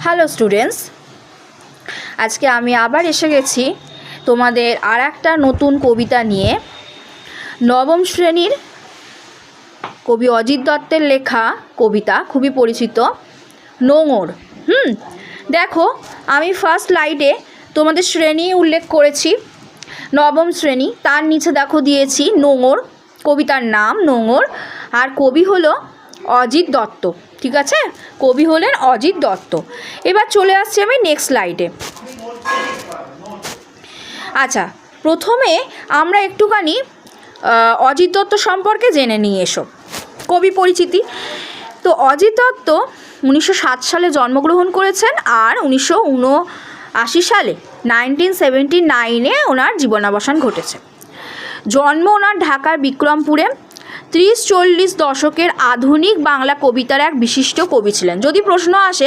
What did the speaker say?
Hello students, আজকে আমি আবার এসে গেছি তোমাদের আর একটা নতুন কবিতা নিয়ে। নবম শ্রেণীর কবি অজিত দত্তের লেখা কবিতা, খুবই পরিচিত, নোঙর। দেখো, আমি ফার্স্ট স্লাইডে তোমাদের শ্রেণী উল্লেখ করেছি, নবম শ্রেণী। তার নিচে দেখো দিয়েছি নোঙর, কবিতার নাম নোঙর, আর কবি হলো অজিত দত্ত। ঠিক আছে, কবি হলেন অজিত দত্ত। এবার চলে আসছি আমি নেক্সট স্লাইডে। আচ্ছা, প্রথমে আমরা একটুখানি অজিত দত্ত সম্পর্কে জেনে নিই। এসো কবি পরিচিতি। তো অজিত দত্ত 1907 সালে জন্মগ্রহণ করেছেন, আর 1979 সালে 1979 ওনার জীবনাবসান ঘটেছে। জন্ম ওনার ঢাকার বিক্রমপুরে। 30-40 দশকের আধুনিক বাংলা কবিতার এক বিশিষ্ট কবি ছিলেন। যদি প্রশ্ন আসে